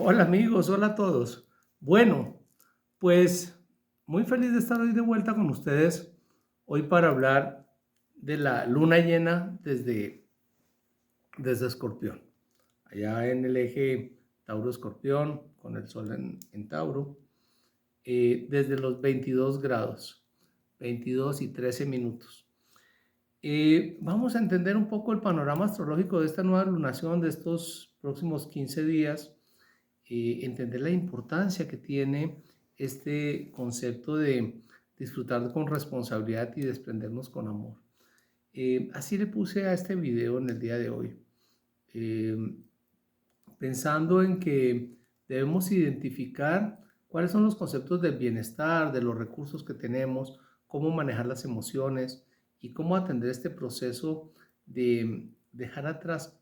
Hola amigos, hola a todos. Bueno, pues muy feliz de estar hoy de vuelta con ustedes, hoy para hablar de la luna llena desde Escorpión, allá en el eje Tauro-Escorpión, con el sol en Tauro, desde los 22 grados, 22 y 13 minutos. Vamos a entender un poco el panorama astrológico de esta nueva lunación de estos próximos 15 días, entender la importancia que tiene este concepto de disfrutar con responsabilidad y desprendernos con amor. Así le puse a este video en el día de hoy, eh, pensando en que debemos identificar cuáles son los conceptos del bienestar, de los recursos que tenemos, cómo manejar las emociones y cómo atender este proceso de dejar atrás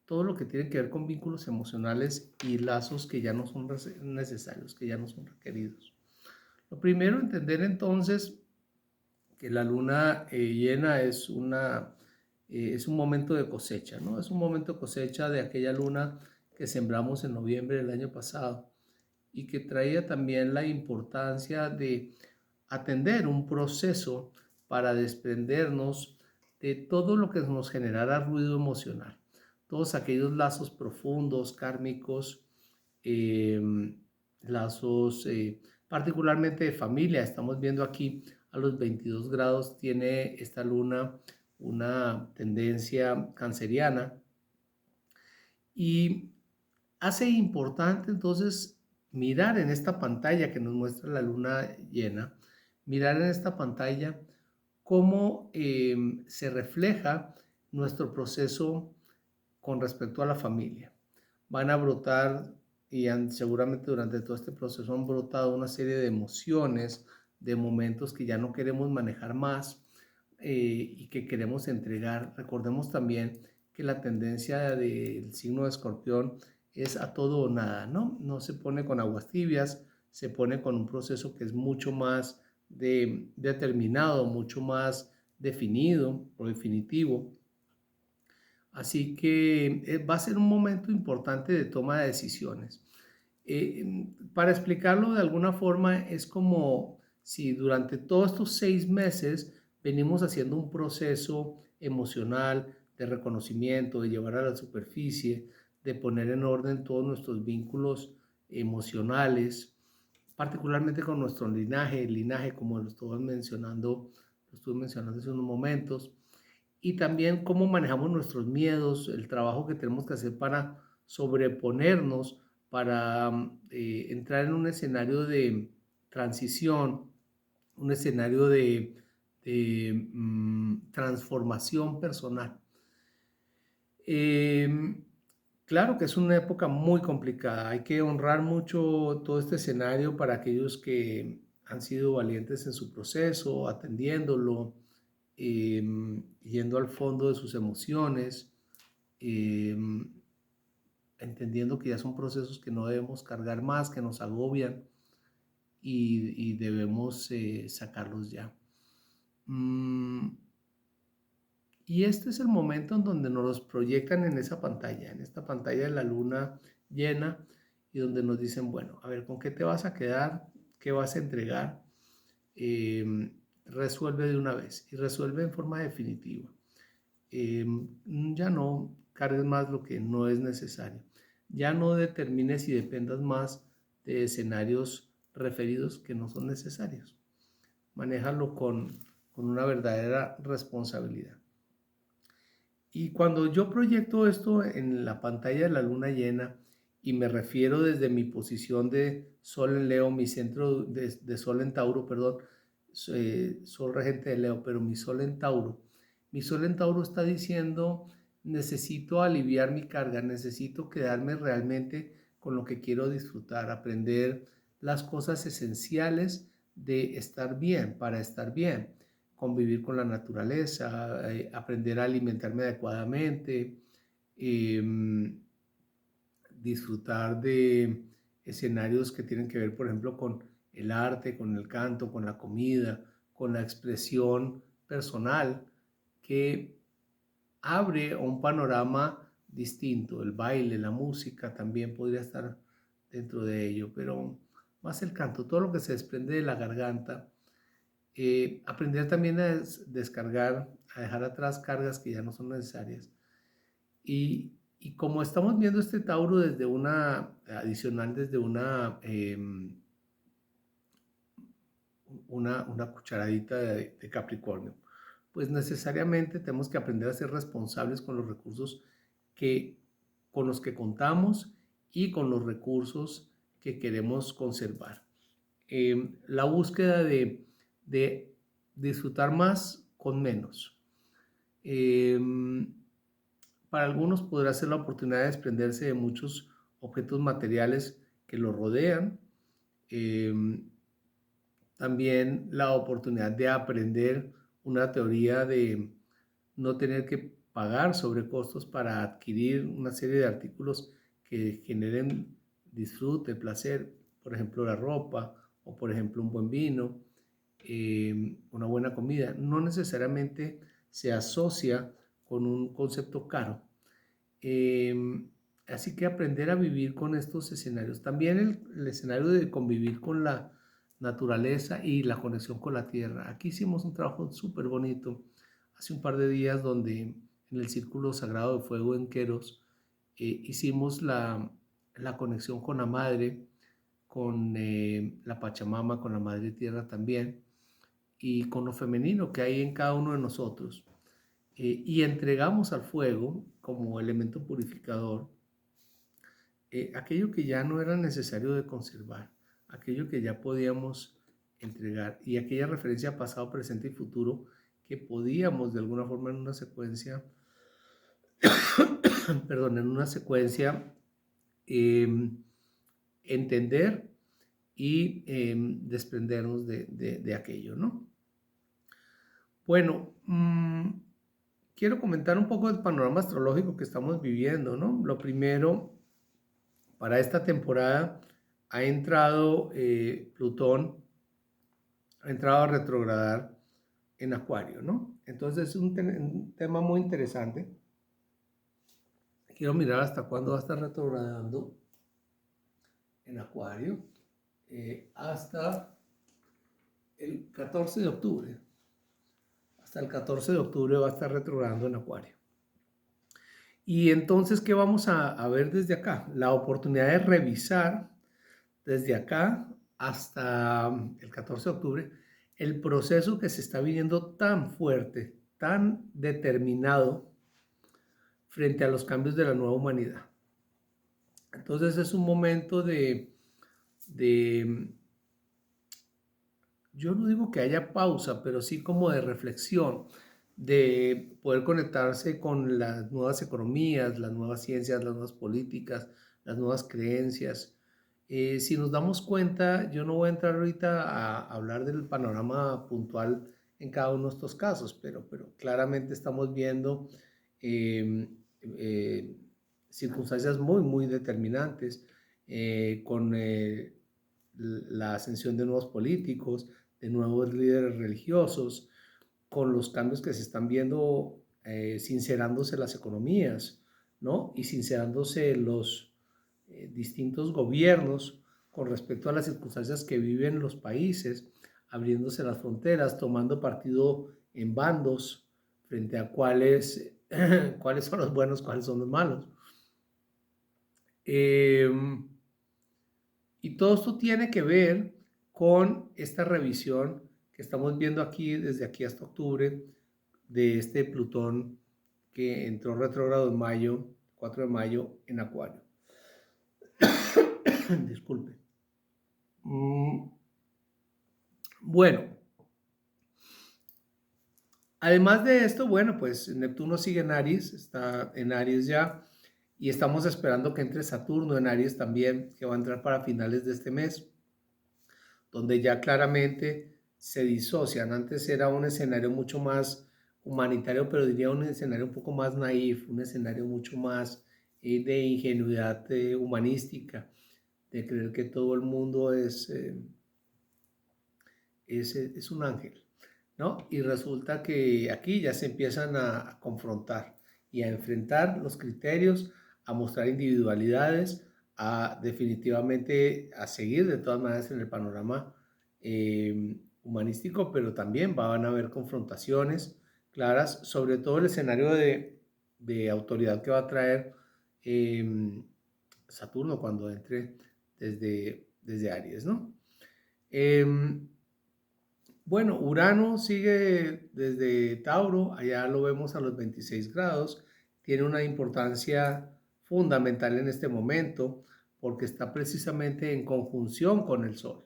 todo lo que tiene que ver con vínculos emocionales y lazos que ya no son necesarios, que ya no son requeridos. Lo primero, entender entonces que la luna llena es un momento de cosecha, ¿no? Es un momento de cosecha de aquella luna que sembramos en noviembre del año pasado y que traía también la importancia de atender un proceso para desprendernos de todo lo que nos generara ruido emocional, todos aquellos lazos profundos, kármicos, eh, lazos particularmente de familia. Estamos viendo aquí a los 22 grados tiene esta luna una tendencia canceriana y hace importante entonces mirar en esta pantalla que nos muestra la luna llena, mirar en esta pantalla cómo se refleja nuestro proceso con respecto a la familia. Van a brotar y seguramente durante todo este proceso han brotado una serie de emociones, de momentos que ya no queremos manejar más y que queremos entregar. Recordemos también que la tendencia del signo de Escorpión es a todo o nada, ¿no? No se pone con aguas tibias, se pone con un proceso que es mucho más determinado, mucho más definido o definitivo. Así que va a ser un momento importante de toma de decisiones. Para explicarlo de alguna forma, es como si durante todos estos 6 meses venimos haciendo un proceso emocional de reconocimiento, de llevar a la superficie, de poner en orden todos nuestros vínculos emocionales, particularmente con nuestro linaje, el linaje como lo estuve mencionando hace unos momentos, y también cómo manejamos nuestros miedos, el trabajo que tenemos que hacer para sobreponernos, para entrar en un escenario de transición, un escenario de transformación personal. Eh, claro que es una época muy complicada, hay que honrar mucho todo este escenario para aquellos que han sido valientes en su proceso, atendiéndolo, yendo al fondo de sus emociones, eh, entendiendo que ya son procesos que no debemos cargar más, que nos agobian y debemos sacarlos ya. Mm, y este es el momento en donde nos los proyectan en esa pantalla, en esta pantalla de la luna llena y donde nos dicen, bueno, a ver, ¿con qué te vas a quedar? ¿Qué vas a entregar? Resuelve de una vez y resuelve en forma definitiva. Ya no cargues más lo que no es necesario. Ya no determines y dependas más de escenarios referidos que no son necesarios. Manéjalo con una verdadera responsabilidad. Y cuando yo proyecto esto en la pantalla de la luna llena y me refiero desde mi posición de Sol en Leo, mi centro de Sol en Tauro, perdón, Sol regente de Leo, pero mi Sol en Tauro está diciendo, necesito aliviar mi carga, necesito quedarme realmente con lo que quiero disfrutar, aprender las cosas esenciales de estar bien, para estar bien, convivir con la naturaleza, aprender a alimentarme adecuadamente, eh, disfrutar de escenarios que tienen que ver, por ejemplo, con el arte, con el canto, con la comida, con la expresión personal, que abre un panorama distinto. El baile, la música también podría estar dentro de ello, pero más el canto, todo lo que se desprende de la garganta. Aprender también a descargar, a dejar atrás cargas que ya no son necesarias. Y como estamos viendo este Tauro desde desde una cucharadita de Capricornio, pues necesariamente tenemos que aprender a ser responsables con los recursos con los que contamos y con los recursos que queremos conservar. La búsqueda de disfrutar más con menos. Para algunos podrá ser la oportunidad de desprenderse de muchos objetos materiales que los rodean. También la oportunidad de aprender una teoría de no tener que pagar sobrecostos para adquirir una serie de artículos que generen disfrute, placer, por ejemplo la ropa o por ejemplo un buen vino, una buena comida. No necesariamente se asocia con un concepto caro. Así que aprender a vivir con estos escenarios. También el escenario de convivir con la naturaleza y la conexión con la tierra. Aquí hicimos un trabajo súper bonito hace un par de días donde en el Círculo Sagrado de Fuego en Queros hicimos la conexión con la madre, con la Pachamama, con la madre tierra también y con lo femenino que hay en cada uno de nosotros. Y entregamos al fuego como elemento purificador aquello que ya no era necesario de conservar, aquello que ya podíamos entregar y aquella referencia a pasado, presente y futuro que podíamos de alguna forma en una secuencia, perdón, en una secuencia entender y desprendernos de aquello, ¿no? Bueno, quiero comentar un poco del panorama astrológico que estamos viviendo, ¿no? Lo primero, para esta temporada ha entrado Plutón, ha entrado a retrogradar en Acuario, ¿no? Entonces es un tema muy interesante. Quiero mirar hasta cuándo va a estar retrogradando en Acuario, hasta el 14 de octubre. Hasta el 14 de octubre va a estar retrogradando en Acuario. Y entonces, ¿qué vamos a ver desde acá? La oportunidad de revisar desde acá hasta el 14 de octubre el proceso que se está viviendo tan fuerte, tan determinado frente a los cambios de la nueva humanidad. Entonces es un momento yo no digo que haya pausa, pero sí como de reflexión, de poder conectarse con las nuevas economías, las nuevas ciencias, las nuevas políticas, las nuevas creencias. Si nos damos cuenta, yo no voy a entrar ahorita a hablar del panorama puntual en cada uno de estos casos, pero claramente estamos viendo eh, eh, circunstancias muy, muy determinantes con la ascensión de nuevos políticos, de nuevos líderes religiosos, con los cambios que se están viendo, sincerándose las economías, ¿no? Y sincerándose los distintos gobiernos con respecto a las circunstancias que viven los países, abriéndose las fronteras, tomando partido en bandos frente a cuáles son los buenos, cuáles son los malos. Y todo esto tiene que ver con esta revisión que estamos viendo aquí, desde aquí hasta octubre, de este Plutón que entró retrógrado en mayo, 4 de mayo, en Acuario. Disculpe. Bueno, además de esto, bueno, pues Neptuno sigue en Aries, está en Aries ya, y estamos esperando que entre Saturno en Aries también, que va a entrar para finales de este mes, donde ya claramente se disocian. Antes era un escenario mucho más humanitario, pero diría un escenario un poco más naif, un escenario mucho más de ingenuidad humanística, de creer que todo el mundo es un ángel, ¿no? Y resulta que aquí ya se empiezan a confrontar y a enfrentar los criterios, a mostrar individualidades, a definitivamente a seguir de todas maneras en el panorama humanístico, pero también van a haber confrontaciones claras, sobre todo el escenario de autoridad que va a traer Saturno cuando entre desde Aries, ¿no? Bueno, Urano sigue desde Tauro, allá lo vemos a los 26 grados, tiene una importancia fundamental en este momento porque está precisamente en conjunción con el Sol.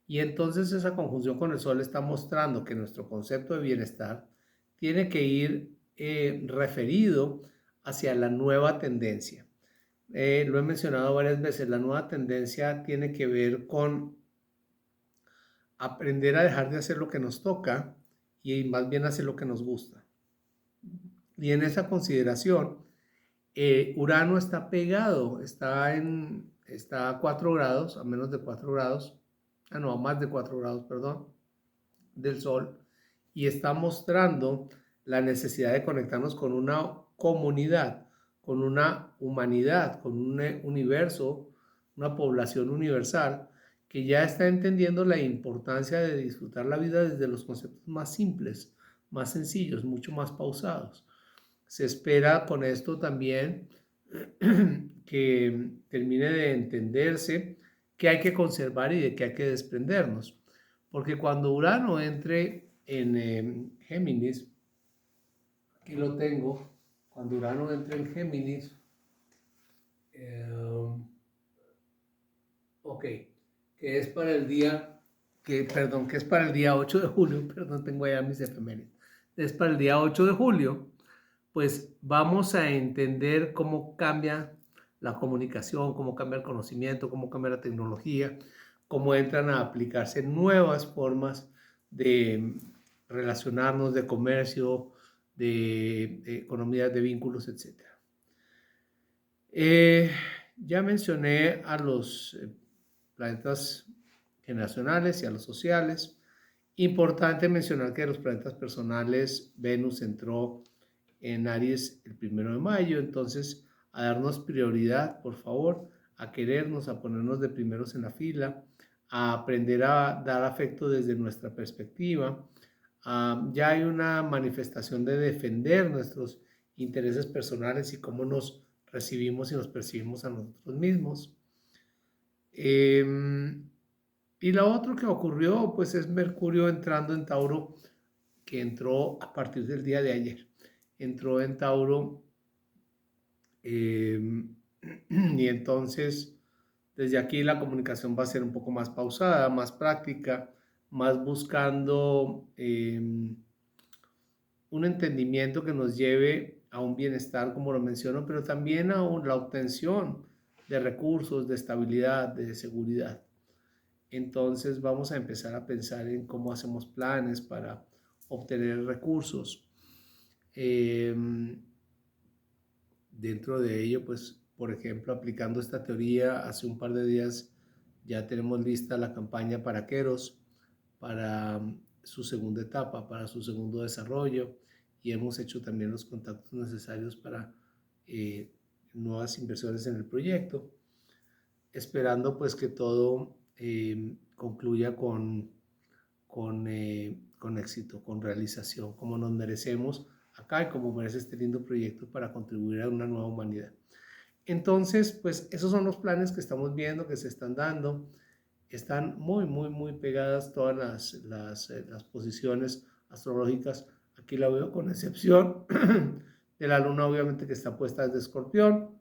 Y entonces esa conjunción con el Sol está mostrando que nuestro concepto de bienestar tiene que ir referido hacia la nueva tendencia. Lo he mencionado varias veces, la nueva tendencia tiene que ver con aprender a dejar de hacer lo que nos toca y más bien hacer lo que nos gusta. Y en esa consideración, Urano está pegado, está a 4 grados, a menos de 4 grados, no, a más de 4 grados, perdón, del Sol, y está mostrando la necesidad de conectarnos con una comunidad, con una humanidad, con un universo, una población universal que ya está entendiendo la importancia de disfrutar la vida desde los conceptos más simples, más sencillos, mucho más pausados. Se espera con esto también que termine de entenderse qué hay que conservar y de qué hay que desprendernos. Porque cuando Urano entre en Géminis, aquí lo tengo, cuando Urano entre en Géminis, ok, que es para el día, que es para el día 8 de julio, perdón, tengo allá mis efemérides, es para el día 8 de julio, pues vamos a entender cómo cambia la comunicación, cómo cambia el conocimiento, cómo cambia la tecnología, cómo entran a aplicarse nuevas formas de relacionarnos, de comercio, de economía, de vínculos, etc. Ya mencioné a los planetas generacionales y a los sociales. Importante mencionar que los planetas personales, Venus entró en Aries el 1 de mayo, entonces a darnos prioridad, por favor, a querernos, a ponernos de primeros en la fila, a aprender a dar afecto desde nuestra perspectiva. Ya hay una manifestación de defender nuestros intereses personales y cómo nos recibimos y nos percibimos a nosotros mismos. Y lo otro que ocurrió, pues es Mercurio entrando en Tauro, que entró a partir del día de ayer. Entró en Tauro y entonces desde aquí la comunicación va a ser un poco más pausada, más práctica, más buscando un entendimiento que nos lleve a un bienestar, como lo menciono, pero también a la obtención de recursos, de estabilidad, de seguridad. Entonces vamos a empezar a pensar en cómo hacemos planes para obtener recursos. Dentro de ello, pues, por ejemplo, aplicando esta teoría, hace un par de días ya tenemos lista la campaña para Queros, para su segunda etapa, para su segundo desarrollo, y hemos hecho también los contactos necesarios para nuevas inversiones en el proyecto, esperando pues que todo concluya con éxito, con realización, como nos merecemos acá y como merece este lindo proyecto para contribuir a una nueva humanidad. Entonces, pues esos son los planes que estamos viendo, que se están dando. Están muy pegadas todas las posiciones astrológicas. Aquí la veo con excepción de la luna, obviamente, que está puesta desde Escorpión,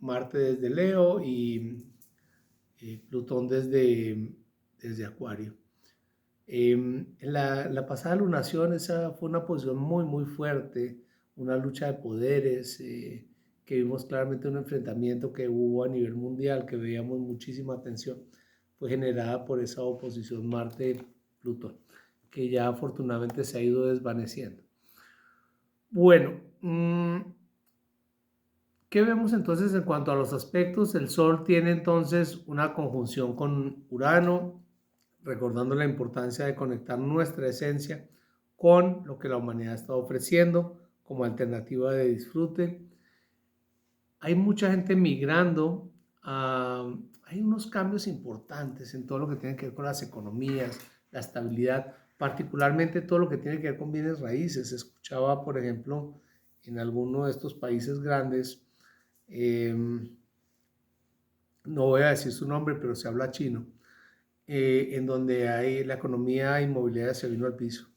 Marte desde Leo y Plutón desde Acuario. La pasada lunación, esa fue una posición muy fuerte, una lucha de poderes, que vimos claramente un enfrentamiento que hubo a nivel mundial, que veíamos muchísima tensión, fue generada por esa oposición Marte-Plutón, que ya afortunadamente se ha ido desvaneciendo. Bueno, ¿qué vemos entonces en cuanto a los aspectos? El Sol tiene entonces una conjunción con Urano, recordando la importancia de conectar nuestra esencia con lo que la humanidad está ofreciendo como alternativa de disfrute. Hay mucha gente migrando, hay unos cambios importantes en todo lo que tiene que ver con las economías, la estabilidad, particularmente todo lo que tiene que ver con bienes raíces. Escuchaba, por ejemplo, en alguno de estos países grandes, no voy a decir su nombre, pero se habla chino, en donde hay la economía inmobiliaria se vino al piso.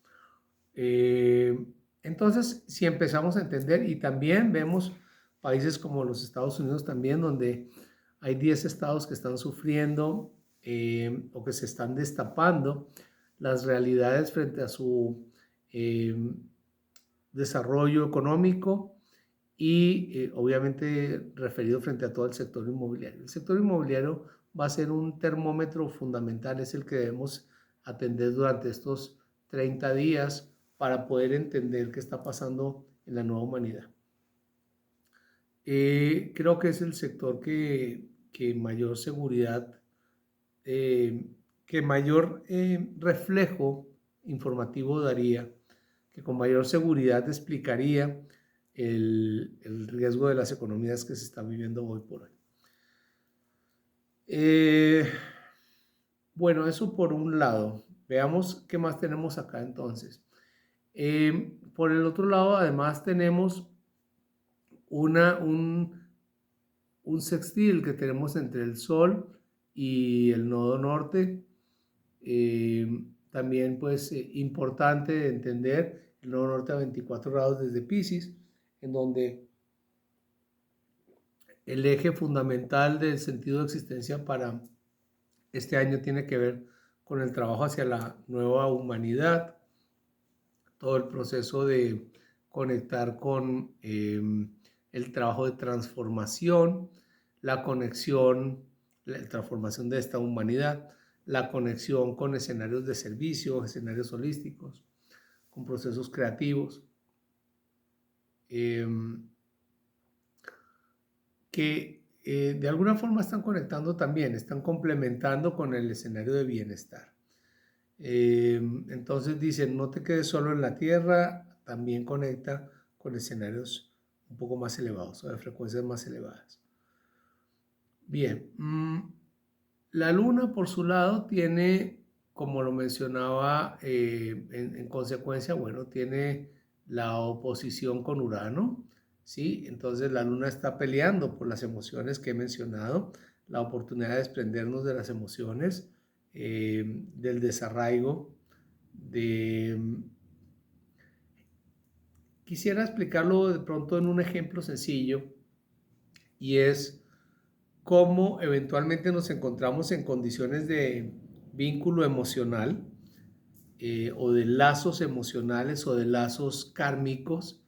Entonces, si empezamos a entender, y también vemos países como los Estados Unidos también, donde hay 10 estados que están sufriendo o que se están destapando las realidades frente a su desarrollo económico y obviamente referido frente a todo el sector inmobiliario. El sector inmobiliario va a ser un termómetro fundamental, es el que debemos atender durante estos 30 días para poder entender qué está pasando en la nueva humanidad. Creo que es el sector que mayor seguridad, que mayor reflejo informativo daría, que con mayor seguridad explicaría el riesgo de las economías que se están viviendo hoy por hoy. Bueno, eso por un lado. Veamos qué más tenemos acá entonces. Por el otro lado, además tenemos un sextil que tenemos entre el Sol y el nodo norte. También pues importante de entender el nodo norte a 24 grados desde Piscis, en donde el eje fundamental del sentido de existencia para este año tiene que ver con el trabajo hacia la nueva humanidad, todo el proceso de conectar con el trabajo de transformación, la conexión, la transformación de esta humanidad, la conexión con escenarios de servicio, escenarios holísticos, con procesos creativos, que de alguna forma están conectando también, están complementando con el escenario de bienestar. Entonces dicen, no te quedes solo en la Tierra, también conecta con escenarios un poco más elevados o de frecuencias más elevadas. Bien, la Luna por su lado tiene, como lo mencionaba, en consecuencia, bueno, tiene la oposición con Urano, ¿sí? Entonces la Luna está peleando por las emociones que he mencionado, la oportunidad de desprendernos de las emociones, del desarraigo, Quisiera explicarlo de pronto en un ejemplo sencillo, y es cómo eventualmente nos encontramos en condiciones de vínculo emocional, o de lazos emocionales o de lazos kármicos,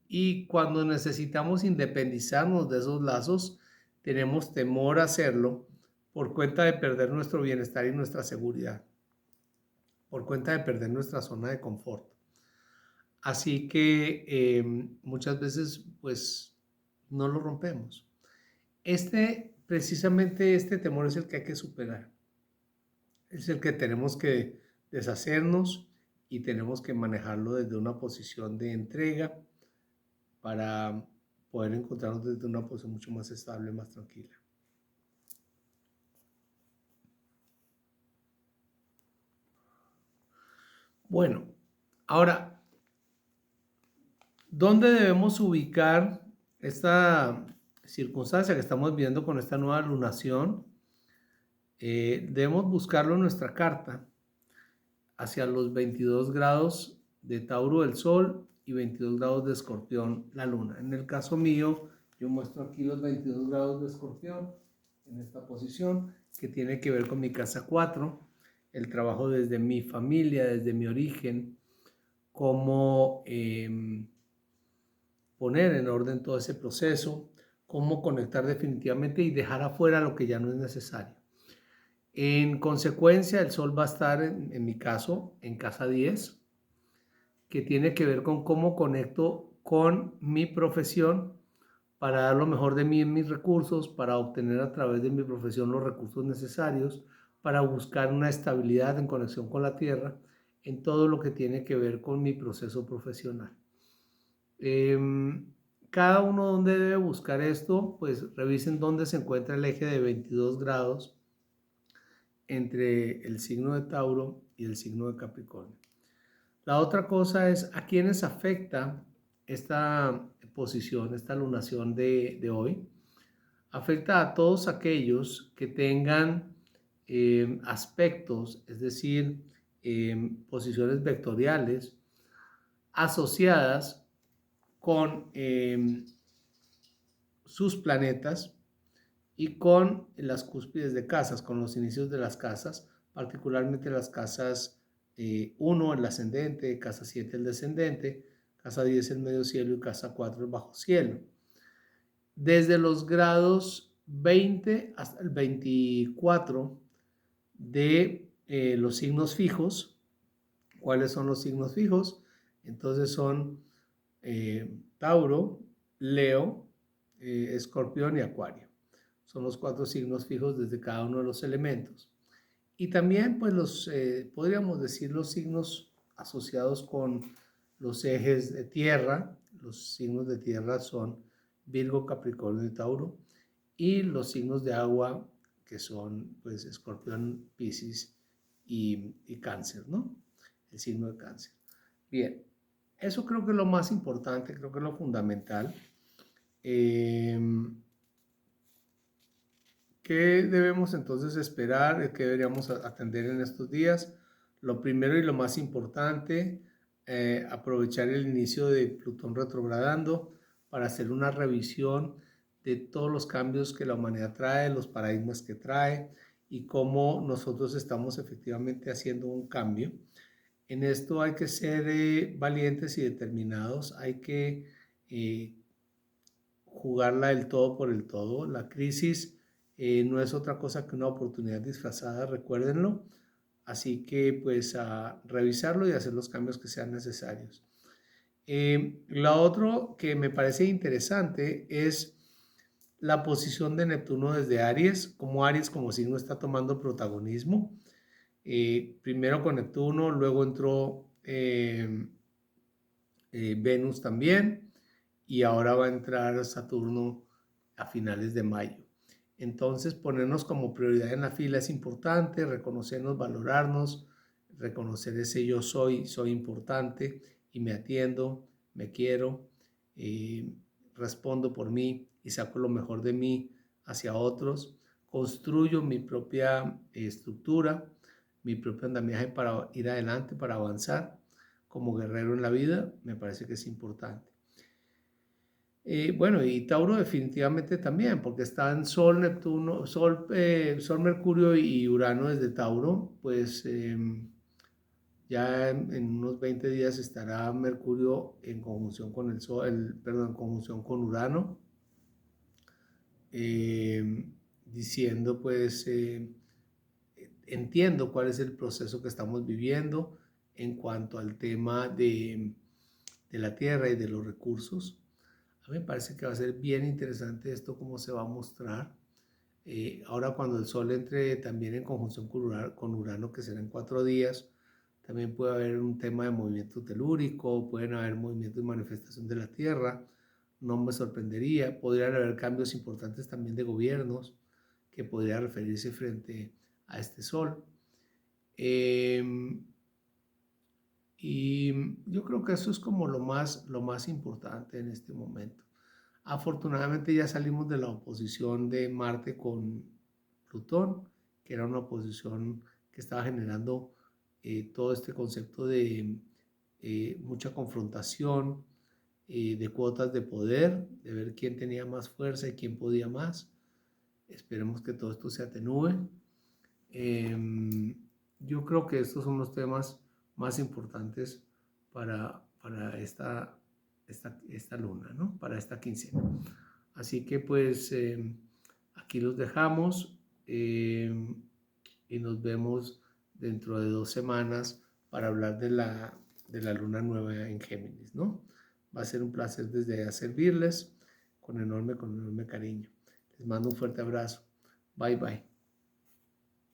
y cuando necesitamos independizarnos de esos lazos, tenemos temor a hacerlo por cuenta de perder nuestro bienestar y nuestra seguridad, por cuenta de perder nuestra zona de confort. Así que muchas veces pues no lo rompemos. Precisamente este temor es el que hay que superar. Es el que tenemos que deshacernos y tenemos que manejarlo desde una posición de entrega para poder encontrarnos desde una posición mucho más estable, más tranquila. Bueno, ahora, ¿dónde debemos ubicar esta circunstancia que estamos viendo con esta nueva lunación? Debemos buscarlo en nuestra carta hacia los 22 grados de Tauro el Sol y 22 grados de Escorpión la Luna. En el caso mío, yo muestro aquí los 22 grados de Escorpión en esta posición que tiene que ver con mi casa 4, el trabajo desde mi familia, desde mi origen, cómo poner en orden todo ese proceso, cómo conectar definitivamente y dejar afuera lo que ya no es necesario. En consecuencia, el Sol va a estar, en mi caso, en casa 10, que tiene que ver con cómo conecto con mi profesión para dar lo mejor de mí en mis recursos, para obtener a través de mi profesión los recursos necesarios, para buscar una estabilidad en conexión con la Tierra en todo lo que tiene que ver con mi proceso profesional. Cada uno donde debe buscar esto, pues revisen dónde se encuentra el eje de 22 grados entre el signo de Tauro y el signo de Capricornio. La otra cosa es a quiénes afecta esta posición, esta lunación de hoy. Afecta a todos aquellos que tengan aspectos, es decir, posiciones vectoriales asociadas con sus planetas y con las cúspides de casas, con los inicios de las casas, particularmente las casas 1 el ascendente, casa 7 el descendente, casa 10 el medio cielo y casa 4 el bajo cielo. Desde los grados 20 hasta el 24 de los signos fijos. ¿Cuáles son los signos fijos? Entonces son Tauro, Leo, Escorpión y Acuario. Son los 4 signos fijos desde cada uno de los elementos. Y también, pues, podríamos decir los signos asociados con los ejes de tierra. Los signos de tierra son Virgo, Capricornio y Tauro. Y los signos de agua, que son, pues, Escorpión, Piscis y Cáncer, ¿no? El signo de Cáncer. Bien, eso creo que es lo más importante, creo que es lo fundamental. ¿Qué debemos entonces esperar? ¿Qué deberíamos atender en estos días? Lo primero y lo más importante, aprovechar el inicio de Plutón retrogradando para hacer una revisión de todos los cambios que la humanidad trae, los paradigmas que trae y cómo nosotros estamos efectivamente haciendo un cambio. En esto hay que ser valientes y determinados, hay que jugarla el todo por el todo. La crisis no es otra cosa que una oportunidad disfrazada, recuérdenlo. Así que pues a revisarlo y hacer los cambios que sean necesarios. Lo otro que me parece interesante es la posición de Neptuno desde Aries, como Aries como signo está tomando protagonismo. Primero con Neptuno, luego entró Venus también y ahora va a entrar Saturno a finales de mayo. Entonces ponernos como prioridad en la fila es importante, reconocernos, valorarnos, reconocer ese yo soy importante y me atiendo, me quiero, respondo por mí y saco lo mejor de mí hacia otros, construyo mi propia estructura, mi propio andamiaje para ir adelante, para avanzar como guerrero en la vida, me parece que es importante. Bueno, y Tauro definitivamente también, porque están Sol, Neptuno, Sol, Mercurio y Urano desde Tauro, pues ya en unos 20 días estará Mercurio en conjunción con el Sol, en conjunción con Urano, diciendo pues, entiendo cuál es el proceso que estamos viviendo en cuanto al tema de la tierra y de los recursos. A mí me parece que va a ser bien interesante esto, cómo se va a mostrar. Ahora cuando el Sol entre también en conjunción con Urano, que será en 4 días, también puede haber un tema de movimiento telúrico, pueden haber movimientos de manifestación de la Tierra, no me sorprendería. Podrían haber cambios importantes también de gobiernos que podría referirse frente a este Sol. Y yo creo que eso es como lo más importante en este momento. Afortunadamente ya salimos de la oposición de Marte con Plutón, que era una oposición que estaba generando todo este concepto de mucha confrontación, de cuotas de poder, de ver quién tenía más fuerza y quién podía más. Esperemos que todo esto se atenúe. Yo creo que estos son los temas más importantes para esta luna, ¿no? Para esta quincena. Así que pues aquí los dejamos y nos vemos dentro de 2 semanas para hablar de la luna nueva en Géminis, ¿no? Va a ser un placer desde allá servirles con enorme cariño. Les mando un fuerte abrazo. Bye bye.